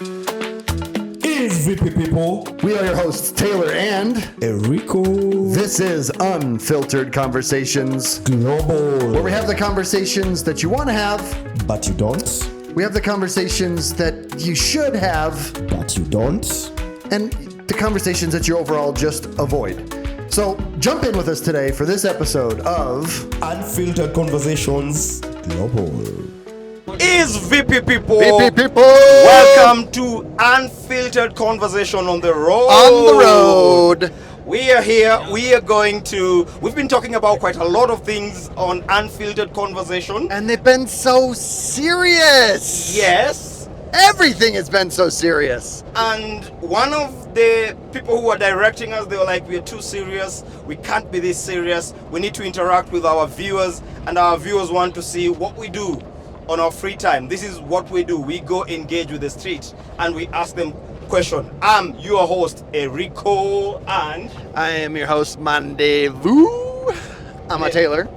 Is VP people. We are your hosts, Taylor and Enrico. this is Unfiltered Conversations, Global. where we have the conversations that you want to have. But you don't. We have the conversations that you should have, But you don't. and the conversations that you overall just avoid. So jump in with us today for this episode of Unfiltered Conversations Global. Is VP people. VP People Welcome to Unfiltered Conversation on the Road. on the road. We are here. We've been talking about quite a lot of things on Unfiltered Conversation. And they've been so serious. Yes. Everything has been so serious. And one of the people who were directing us, they were like, we're too serious. We can't be this serious. We need to interact with our viewers, and our viewers want to see what we do on our free time. This is what we do. We go engage with the street and we ask them question. I'm your host, Enrico, and I am your host, Mandevu. I'm a Taylor.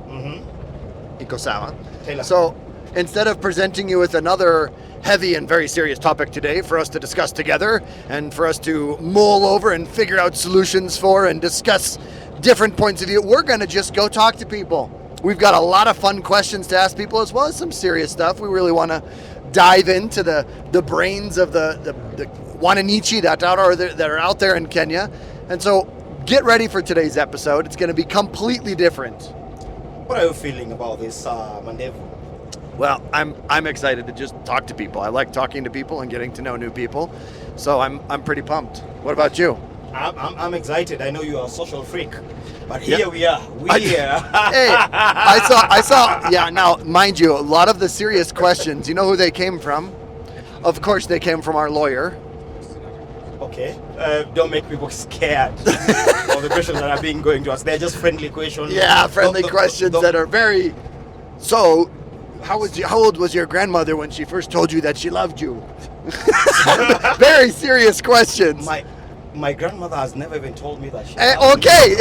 Ikosawa. Taylor. So instead of presenting you with another heavy and very serious topic today for us to discuss together and for us to mull over and figure out solutions for and discuss different points of view, we're going to just go talk to people. We've got a lot of fun questions to ask people as well as some serious stuff. We really want to dive into the brains of the wananichi that are out there in Kenya. And so get ready for today's episode. It's going to be completely different. what are you feeling about this, Mandevu? Well, I'm excited to just talk to people. I like talking to people and getting to know new people. So I'm pretty pumped. What about you? I'm excited. I know you are a social freak, but Yeah. here we are. Hey, I saw. Yeah. Now, mind you, a lot of the serious questions. You know who they came from? Of course, they came from our lawyer. Okay. Don't make people scared of the questions that are being going to us. They're just friendly questions. Yeah, friendly The- questions the- that are very. So, how old was your grandmother when she first told you that she loved you? Very serious questions. My grandmother has never even told me that she. Okay,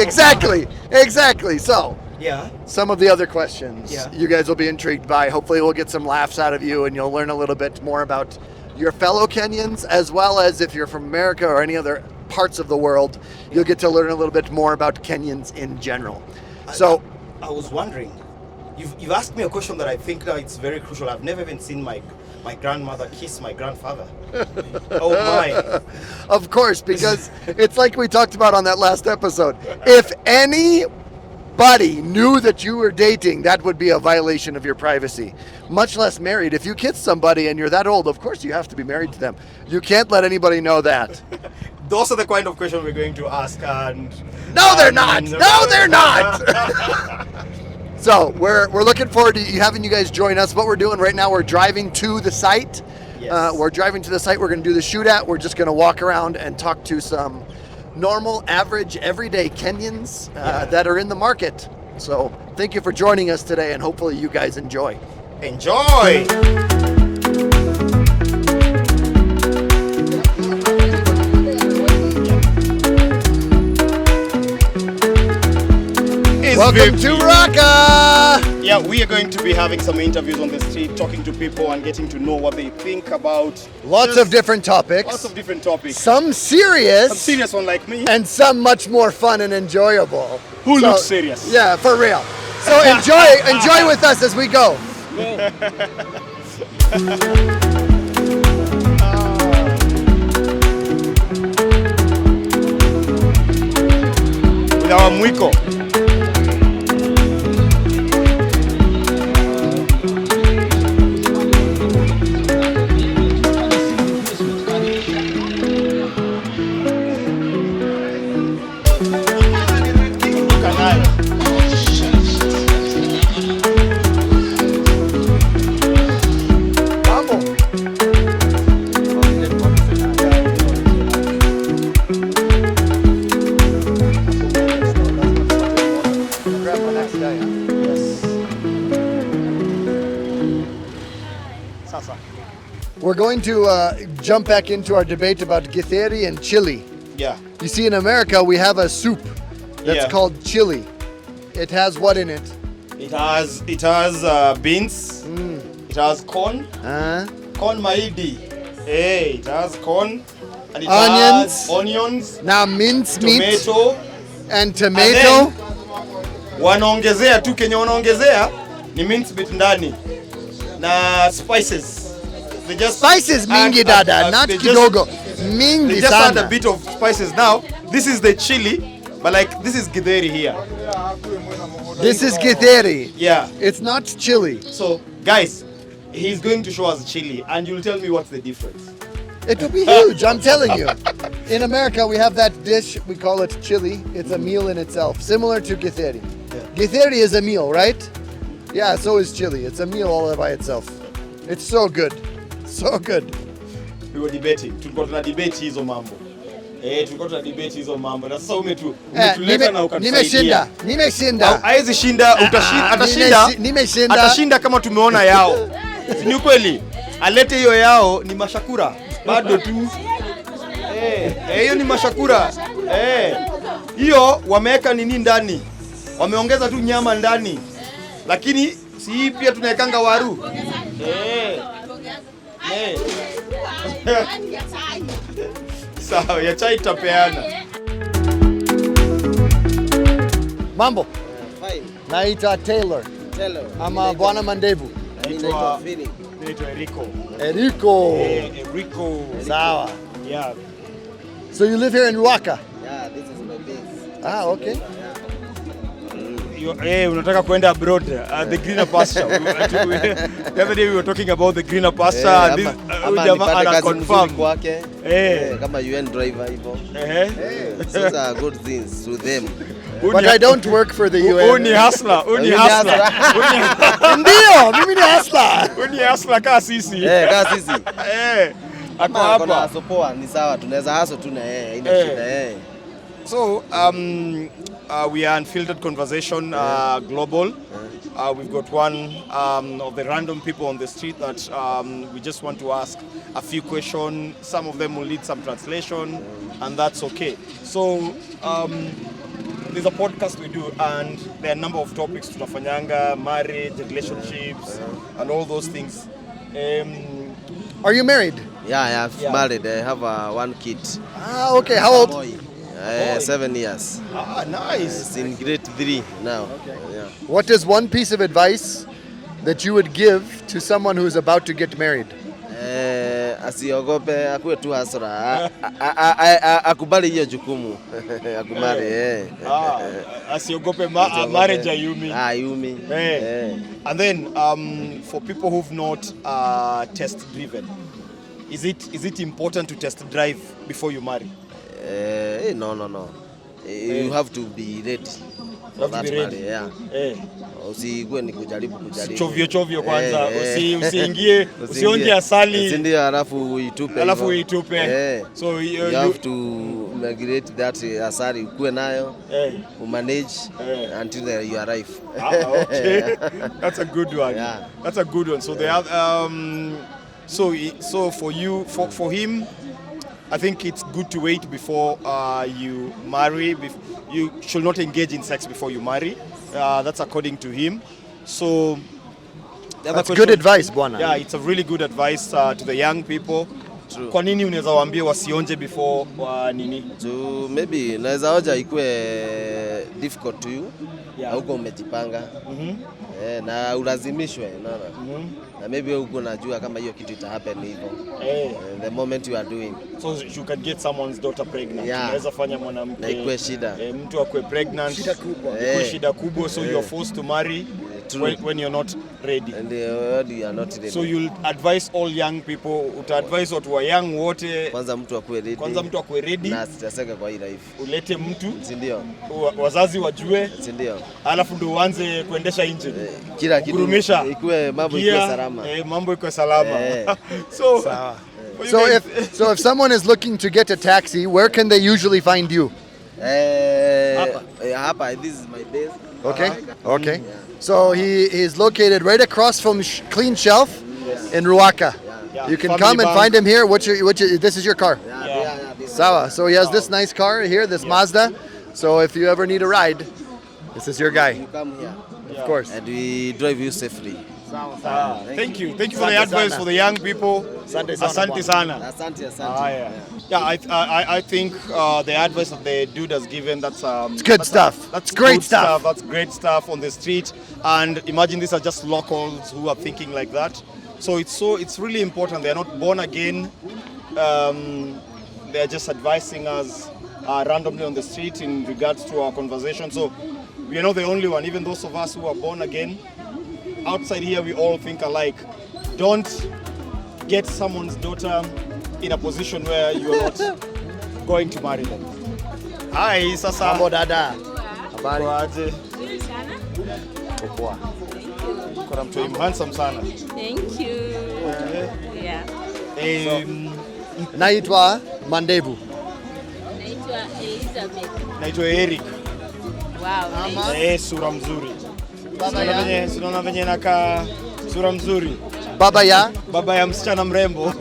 exactly. So, Yeah. some of the other questions Yeah. you guys will be intrigued by. Hopefully, we'll get some laughs out of you and you'll learn a little bit more about your fellow Kenyans, as well as if you're from America or any other parts of the world, you'll get to learn a little bit more about Kenyans in general. So, I was wondering. You've asked me a question that I think that it's very crucial. I've never even seen my grandmother kiss my grandfather. Oh my. of course, because it's like we talked about on that last episode. If anybody knew that you were dating, that would be a violation of your privacy. Much less married. If you kiss somebody and you're that old, of course you have to be married to them. You can't let anybody know that. Those are the kind of questions we're going to ask. And No, they're not. No, they're not. So we're looking forward to having you guys join us. What we're doing right now, we're driving to the site. Yes. We're driving to the site. We're going to do the shootout. We're just going to walk around and talk to some normal, average, everyday Kenyans that are in the market. So thank you for joining us today, and hopefully you guys enjoy. Enjoy. Welcome to Raka. Yeah, we are going to be having some interviews on the street, talking to people and getting to know what they think about Lots just of different topics. lots of different topics. Some serious. Some serious one like me. And some much more fun and enjoyable. Who looks serious? Yeah, for real. So enjoy with us as we go. With our Mwiko. Vamos. Grab my next guy. Sasa. We're going to jump back into our debate about githeri and chili. Yeah. You see, in America, we have a soup that's Yeah. called chili. It has what in it? It has beans. It has corn. Uh, Corn maidi. It has corn and it Onions. has onions, Now minced meat tomato. and tomato. Wanaongezea tu kenye wanaongezea ni mince meat ndani na spices. They just Spices mingi dada, not they kidogo. They Mingi just add a sana. bit of spices. Now, this is the chili, but like this is githeri here. This is githeri. Yeah. It's not chili. So, guys, he's going to show us chili, and you'll tell me what's the difference. It will be huge, I'm telling you. In America, we have that dish, we call it chili. It's a meal in itself, similar to githeri. Githeri is a meal, right? Yeah, so is chili. It's a meal all by itself. It's so good. So good. We were debating. Tulikuwa tuna debate hizo mambo. Tulikuwa tuna debate hizo mambo. Na sasa umetuleta na ukatusaidia. Nimeshinda. Haizi shinda, atashinda. Nimeshinda. Atashinda kama tumeona yao. Si ni kweli? Alete hiyo yao ni mashakura. Bado tu. Hiyo ni mashakura. Hiyo wameweka nini ndani? Wameongeza tu nyama ndani. Lakini si hii pia tunaekanga waru. Sawa, ya chai tutapeana. Mambo. Fine. Naitwa Taylor. Hello. Ama Bwana Mandevu. Naitwa Philip. Eriko. Eriko. Eriko. Sawa. Yeah. So you live here in Ruaka? Yeah, this is my base. Ah, okay. Unataka kuenda abroad, the greener pasture. The other day we were talking about the greener pasture. Ama Jamaa nipate ana kazi mzuri confirm. kwake. Kama UN driver hivyo. Those are good things to them. But I don't work for the UN. Uni hustler. Ndio, mimi ni hustler. Uni hustler kama sisi. Kama sisi. Ako Kama kuna hapa. sopoa ni sawa, tunaweza hustle tu na yeye, haina shida. So, we are Unfiltered Conversation Global. We've got one of the random people on the street that we just want to ask a few questions. Some of them will need some translation, and that's okay. So, there's a podcast we do, and there are a number of topics: tunafanyanga, marriage, relationships, and all those things. Are you married? Yeah, I've married. I have one kid. Ah, okay. How old? Boy. 7 years. Nice. It's in grade 3 now. Yeah. What is one piece of advice that you would give to someone who is about to get married? Asiogope, akuwe tu hasra. Akubali hiyo jukumu. Akumari. Asiogope marriage ayumi. Ayumi. And then for people who've not test driven, is it important to test drive before you marry? No. You have to be ready. You have to be ready. Yeah. Usikue ni kujaribu. Chovyo kwanza, usiingie, usionje asali. Si ndio alafu uitupe. So you have to migrate that asali ukue nayo. Manage until you arrive. Okay. That's a good one. Yeah. That's a good one. So they have so for you, for him, I think it's good to wait before you marry. You should not engage in sex before you marry. That's according to him. So that's good advice, Bwana. Yeah, it's a really good advice to the young people. True. Kwa nini unaweza waambia wasionje before nini? So maybe naweza hoja ikue difficult to you. Yeah. Huko umejipanga. Na ulazimishwe na maybe huko unajua kama hiyo kitu ita happen hivyo. The moment you are doing. So you can get someone's daughter pregnant. Yeah. Unaweza fanya mwanamke. Na ikue shida. Mtu akue pregnant. Shida kubwa. Ikue shida kubwa, so you're forced to marry when you're not ready. And you are not ready. So you'll advise all young people, uta-advise watu wa young wote. Kwanza mtu akue ready. Na sitaseka kwa hii life. Ulete mtu. Si ndio? Wazazi wajue. Si ndio? Alafu ndo uanze kuendesha engine. Kila kitu kurumisha. Ikue mambo ikuwe salama. Mambo ikuwe salama. So if someone is looking to get a taxi, where can they usually find you? Hapa, this is my base. Okay. Okay. So he is located right across from Clean Shelf in Ruaka. You can Family come and bank. find him here. This is your car. This Sawa. So he has this nice car here, this Mazda. So if you ever need a ride, this is your guy. You come here. Of course. And we drive you safely. Thank you for the advice for the young people. Asante sana. Asante. I think the advice that the dude has given, that's It's good stuff. That's great good stuff. That's great stuff on the street. And imagine these are just locals who are thinking like that. So it's really important. They are not born again. They are just advising us randomly on the street in regards to our conversation. So we are not the only one. Even those of us who are born again, outside here we all think alike. Don't get someone's daughter in a position where you are not going to marry them. Hi, sasa. Mambo dada. Habari. Kwaje? Poa. Kuna mtu handsome sana. Thank you. Yeah. Naitwa Mandebu. Naitwa Elizabeth. Naitwa Eric. Wow. Sura mzuri. Baba ya Sinaona venye naka sura mzuri. Baba ya msichana mrembo.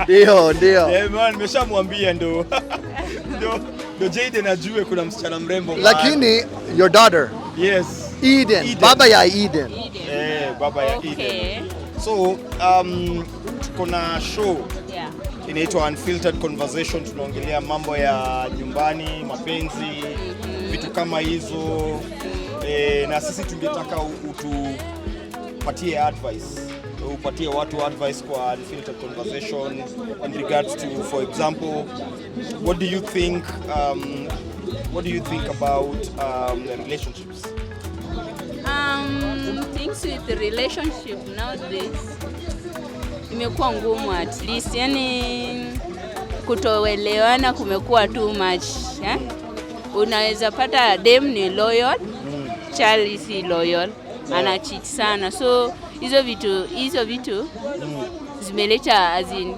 Ndio. Man, nimeshamwambia ndo Jaden ajue kuna msichana mrembo. Lakini your daughter. Yes. Eden. Baba ya Eden. Baba ya Okay. Eden. So, kuna show Yeah. inaitwa Unfiltered Conversation. Tunaongelea mambo ya nyumbani, mapenzi, vitu kama hizo. Na sisi tungetaka utupatie advice. Upatie watu advice kwa Unfiltered Conversation in regards to, for example, what do you think about the relationships? Things with the relationship nowadays imekuwa ngumu, at least yani kutoelewana kumekuwa too much, eh? Unaweza pata dem ni loyal, Charlie si loyal, ana cheat sana, so hizo vitu zimeleta as in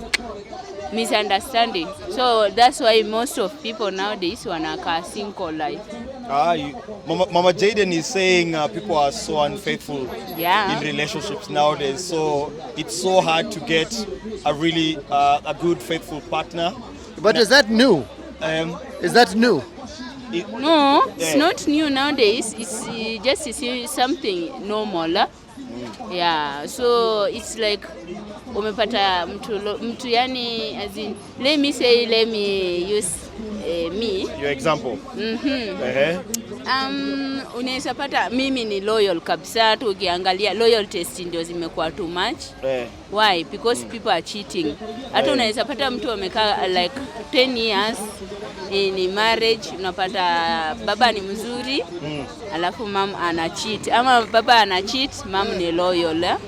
misunderstanding, so that's why most of people nowadays wanakaa single life. Mama Jaden is saying people are so unfaithful Yeah. in relationships nowadays, so it's so hard to get a really a good faithful partner. But is that new? Is that new? No, it's Yeah. not new nowadays. It's just something normal. Yeah, so it's like umepata mtu yani, as in, let me use me. Your example. Unaweza pata mimi ni loyal kabisa, tu ukiangalia loyal test ndio zimekuwa too much. Why? Because people are cheating. Hata unaweza pata mtu amekaa like 10 years in marriage, unapata baba ni mzuri, alafu mom ana cheat, ama baba ana cheat, mom ni loyal.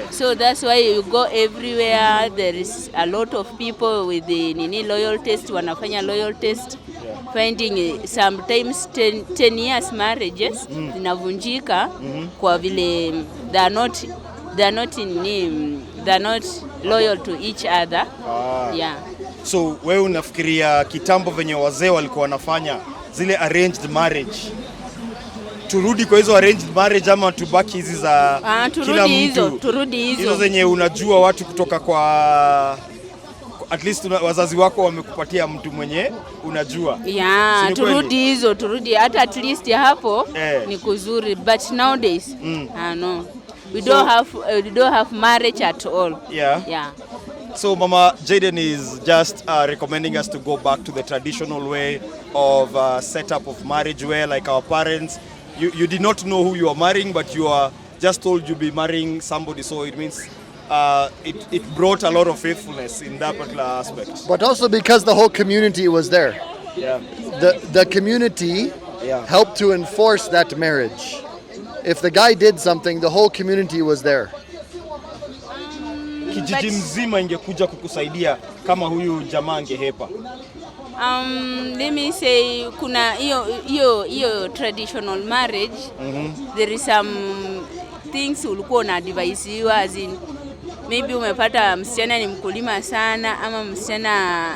So that's why you go everywhere, there is a lot of people with the loyal test, wanafanya loyal test, finding sometimes 10 years marriages zinavunjika kwa vile they're not loyal to each other. Yeah. So wewe unafikiria kitambo venye wazee walikuwa wanafanya zile arranged marriage, turudi kwa hizo arranged marriage ama tubaki hizi za kila mtu? Turudi hizo zenye unajua watu kutoka kwa at least wazazi wako wamekupatia mtu mwenye unajua. Yeah, turudi hata at least hapo ni kuzuri, but nowadays no, we don't have marriage at all. Yeah. So Mama Jaden is just recommending us to go back to the traditional way of setup of marriage, where like our parents, you did not know who you are marrying, but you are just told you'll be marrying somebody, so it means it brought a lot of faithfulness in that particular aspect. But also because the whole community was there. Yeah. The community helped to enforce that marriage. If the guy did something, the whole community was there. Kijiji mzima ingekuja kukusaidia kama huyu jamaa angehepa. Let me say kuna hiyo traditional marriage, there is some things ulikuwa na advise as in maybe umepata msichana ni mkulima sana, ama msichana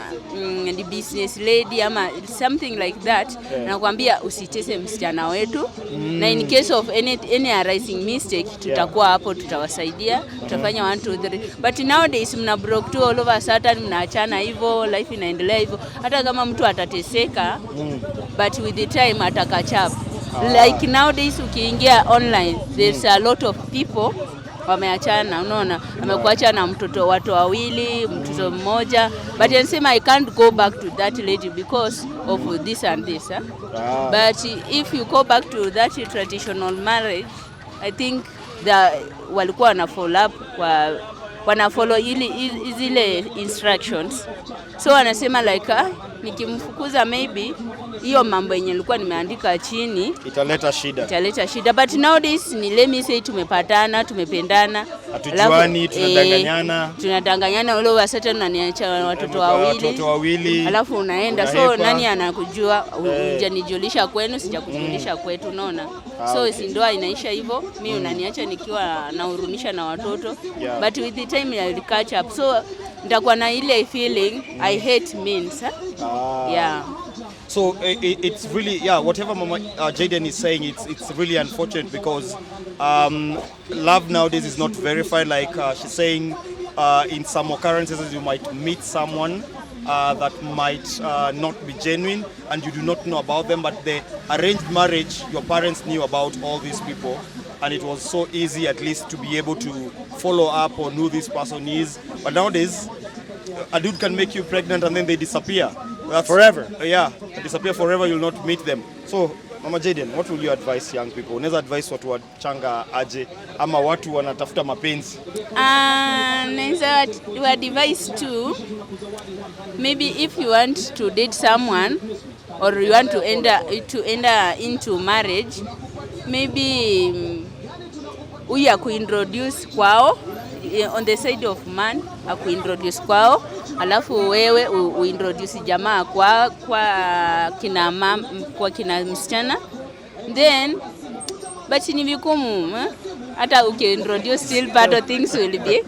ni business lady ama something like that, nakwambia usitese msichana wetu, na in case of any arising mistake tutakuwa hapo, tutawasaidia, tutafanya 1 2 3. But nowadays mna broke to all of a sudden, mnaachana hivyo, life inaendelea hivyo, hata kama mtu atateseka but with the time ataka chap. Like nowadays ukiingia online there's a lot of people wameachana, unaona, amekuacha na watu wawili, mtoto mmoja, but anasema I can't go back to that lady because of this and this. But if you go back to that traditional marriage, I think walikuwa wana follow up wana follow zile instructions, so anasema like nikimfukuza maybe hiyo mambo yenye nilikuwa nimeandika chini italeta shida, but nowadays ni let me say tumepatana, tumependana, hatujuani, tunadanganyana ule wa sasa unaniacha watoto wawili alafu unaenda, so nani anakujua? Hujanijulisha kwenu, sijakujulisha kwetu, unaona. So si ndoa inaisha hivyo, mimi unaniacha nikiwa nahurunisha na watoto, but with the time I will catch up, so nitakuwa na ile feeling I hate men. Yeah. So it's really, whatever Mama Jaden is saying, it's really unfortunate because love nowadays is not verified. Like she's saying, in some occurrences you might meet someone that might not be genuine and you do not know about them, but the arranged marriage, your parents knew about all these people and it was so easy at least to be able to follow up on who this person is. But nowadays, a dude can make you pregnant and then they disappear. That's forever. Disappear forever, you'll not meet them. So, Mama Jaden, what will you advise young people? Unaweza advise watu wachanga aje ama watu wanatafuta mapenzi? Naweza advise to maybe if you want to date someone or you want to enter into marriage, maybe huyu akuintroduce kwao on the side of man, akuintroduce kwao, alafu wewe uintroduce jamaa kwa kina msichana, then but ni vigumu hata ukiintroduce still part of things will be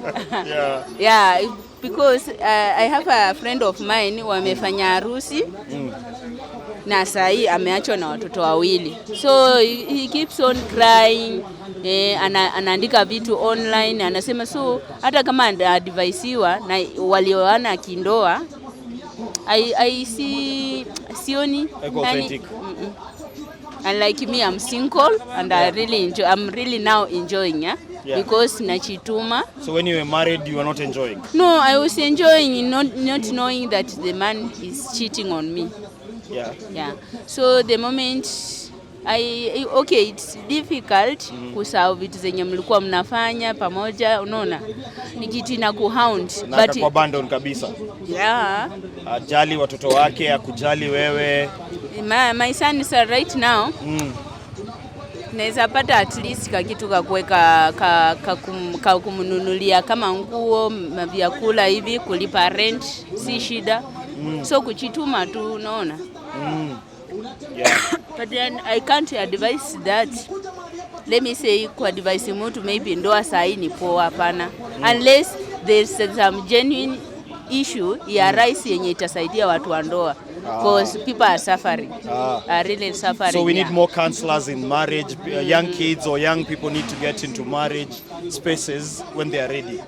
because I have a friend of mine wamefanya harusi na sahi ameachwa na watoto wawili, so he keeps on crying. Anaandika vitu online, anasema so hata kama advisiwa na walioana kindoa sioni authentic. And like me, I'm single and I'm really now enjoying because nachituma. So when you were married, you were not enjoying? No, I was enjoying not knowing that the man is cheating on me. Yeah. So the moment it's difficult kusahau vitu zenye mlikuwa mnafanya pamoja, unaona, ni kitu ina kuhound but kwa abandon kabisa. Ajali watoto wake, akujali wewe. My son is right now. Naweza pata at least kakitu kakuweka kumnunulia kama nguo, vyakula hivi, kulipa rent, si shida. So kuchituma tu, unaona. But then I can't advise that. Let me say kwa advise mtu maybe ndoa sahi ni poa, hapana. Unless there's some genuine issue ya rise yenye itasaidia watu wa ndoa. Because people are suffering, are really suffering. So we need more counselors in marriage. Young kids or young people need to get into marriage spaces when they are ready,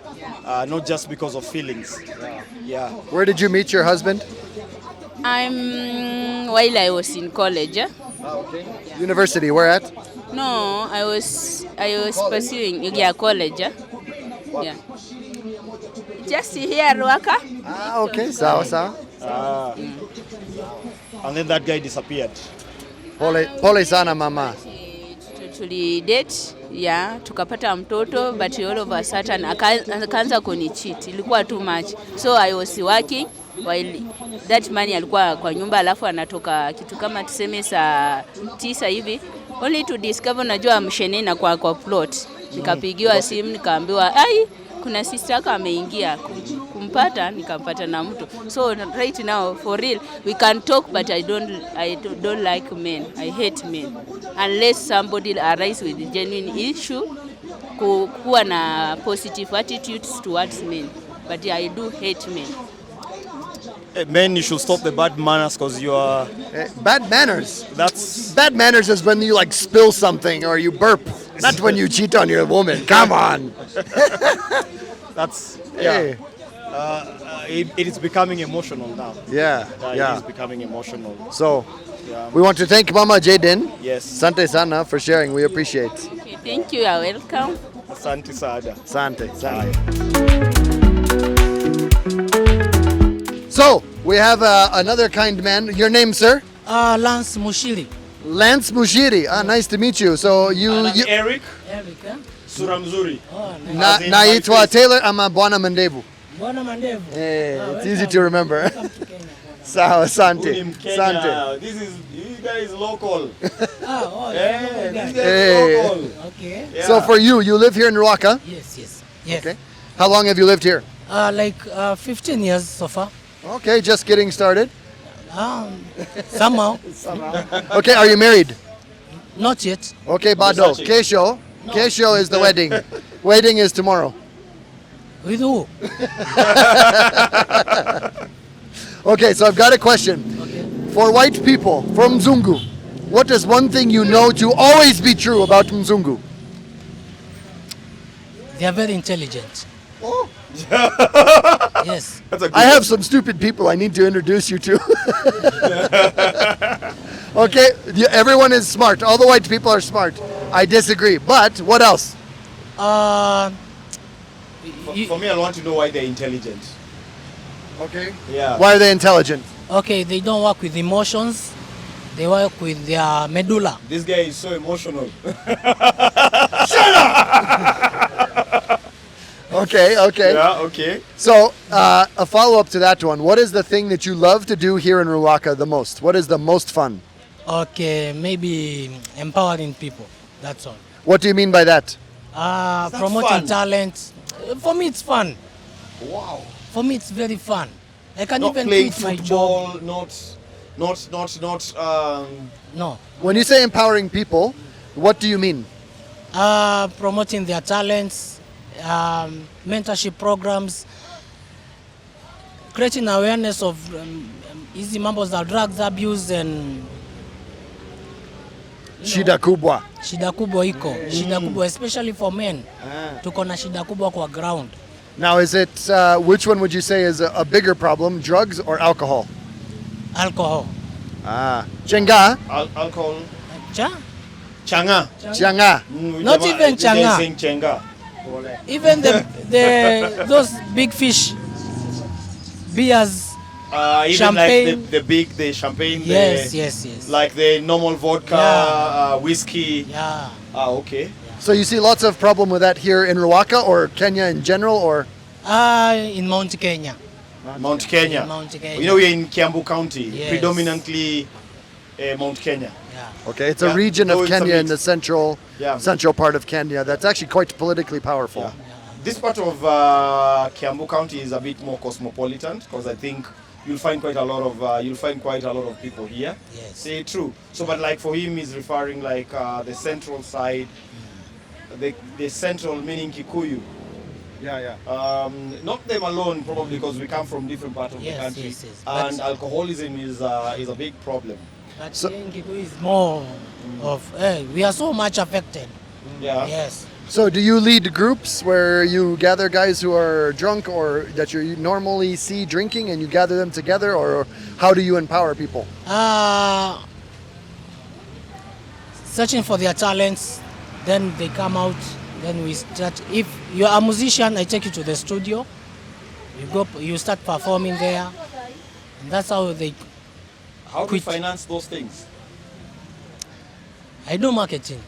not just because of feelings. Where did you meet your husband? While I was in college. Okay. University, where at? No, I was pursuing college. Yeah. Just here, Ruaka. Okay, sawa. And then that guy disappeared. Pole sana mama. Tulidate, tukapata mtoto, but all of a sudden akaanza kunicheat. Ilikuwa too much. So I was working while that man alikuwa kwa nyumba, alafu anatoka kitu kama tuseme saa 9 hivi, only to discover najua mshene na kwa plot. Nikapigiwa simu nikaambiwa kuna sister yako ameingia, kumpata nikampata na mtu. So right now for real we can talk, but I don't like men. I hate men unless somebody arise with a genuine issue, kuwa na positive attitudes towards men, but I do hate men. Men, you should stop the bad manners because you are... Bad manners? Bad manners is when you like spill something or you burp. Not when you cheat on your woman. Come on. That's... it is becoming emotional now. Yeah, It yeah. is becoming emotional. So Yeah. we want to thank Mama Jaden. Yes. Sante sana for sharing. We appreciate. Okay, thank you. You're welcome. Asante Sada. Sante, sante. So we have another kind man. Your name, sir? Lance Mushiri. Lance Mushiri. Nice to meet you. So you Eric Eric, Sura Mzuri. na, As in naitwa my face. Taylor ama Bwana Mandevu. Bwana Mandevu. It's easy to remember. Sawa, sante. Huyu ni Mkenya. Sante. This is you guys local. Oh, Yeah, this guy Hey. is local. okay. Yeah. So for you live here in Ruaka. Yes. Okay. How long have you lived here? Like 15 years so far. Okay, just getting started. Somehow. Okay, are you married? Not yet. Okay, Bado. Versace. Kesho. Kesho is the wedding. Wedding is tomorrow. With who? Okay, so I've got a question. For white people from Mzungu, what is one thing you know to always be true about Mzungu? They are very intelligent. Oh. Yes. That's a good I have some stupid people I need to introduce you to. Okay, everyone is smart. All the white people are smart. I disagree. But what else? For me, I want to know why they're intelligent. Okay. Yeah. Why are they intelligent? Okay, they don't work with emotions. They work with their medulla. This guy is so emotional. Okay, okay. Yeah, okay. So, a follow-up to that one. What is the thing that you love to do here in Ruaka the most? What is the most fun? Okay, maybe empowering people. That's all. What do you mean by that? Promoting fun? talent. For me, it's fun. Wow. For me, it's very fun. I can Not even playing quit my job. football, not No. When you say empowering people, what do you mean? Promoting their talents, mentorship programs, creating awareness of easy members of drugs abuse and Shida kubwa. shida kubwa iko. Shida kubwa especially for men. Tuko na shida kubwa kwa ground. Now, is it which one would you say is a bigger problem, drugs or alcohol? Alcohol. Chenga, alcohol. Cha? Changa. changa. Not even changa. Saying chenga. Even the those big fish beers. Even Champagne. like the champagne. Yes, the, yes. Like the normal vodka, Yeah. whiskey. Yeah. Okay. So you see lots of problem with that here in Ruaka or Kenya in general, or In Mount Kenya. Mount Kenya. In Mount Kenya. You know, we're in Kiambu County, Yes. predominantly Mount Kenya. Yeah. okay, it's a Yeah. region No, of it's a Kenya in mix. the Yeah. central part of Kenya that's actually quite politically powerful. Yeah. This part of Kiambu County is a bit more cosmopolitan because I think you'll find quite a lot of people here. Yes. Say true. So, but like for him, he's referring like the central side, the central meaning Kikuyu. Yeah. Not them alone, probably because we come from different parts of Yes, the country, yes. and But- alcoholism is a big problem. But So- Kikuyu is more of, we are so much affected. Yeah. Yes. So do you lead groups where you gather guys who are drunk or that you normally see drinking and you gather them together, or how do you empower people? Searching for their talents, then they come out, then we start. If you're a musician, I take you to the studio. You start performing there. And that's how they. How do you Quit. finance those things? I do marketing.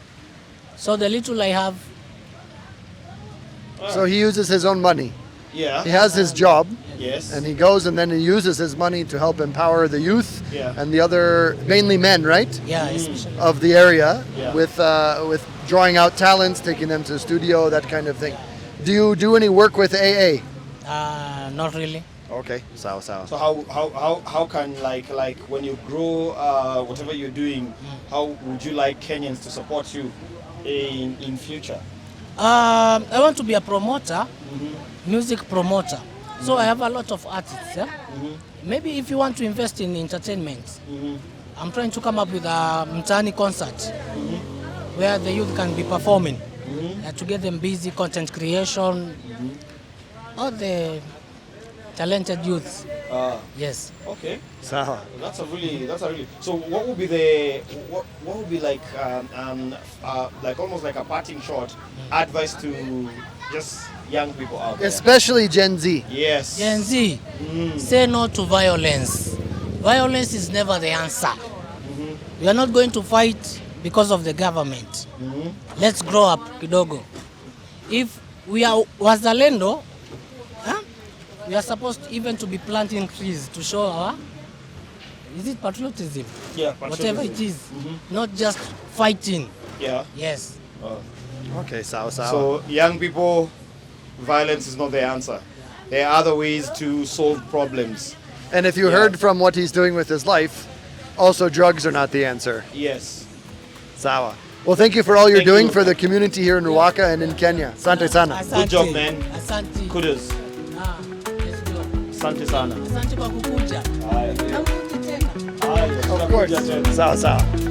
So the little I have, So he uses his own money. Yeah. He has his job Yes. and he goes and then he uses his money to help empower the youth Yeah. and the other, mainly men, right? yeah, especially. Of the area Yeah. with drawing out talents, taking them to the studio, that kind of thing. Do you do any work with AA? Not really. Okay, sawa. So how can like when you grow whatever you're doing, how would you like Kenyans to support you in future? I want to be a promoter, music promoter. So I have a lot of artists. Yeah? Maybe if you want to invest in entertainment, I'm trying to come up with a Mtaani concert where the youth can be performing to get them busy, content creation, all the talented youths. Yes. Okay. Sawa. That's a really. So what would be what would be like almost like a parting shot advice to just young people out there? Especially Gen Z. Yes. Gen Z, say no to violence. Violence is never the answer. We are not going to fight because of the government. Let's grow up kidogo. If we are wazalendo, we are supposed even to be planting trees to show our, is it patriotism? Yeah, Whatever it is, not just fighting. Yeah. Yes. Okay, sawa. So young people, violence is not the answer. There are other ways to solve problems. And if you heard from what he's doing with his life, also drugs are not the answer. Yes. Sawa. Well, thank you for all you're Thank doing you. for the community here in Ruaka and in Kenya. Asante sana. Asante. job, man. Asante. Kudos. Let's go. Asante sana. Asante kwa kukuja. Haya. Narudi tena. Haya. Of course. Sawa.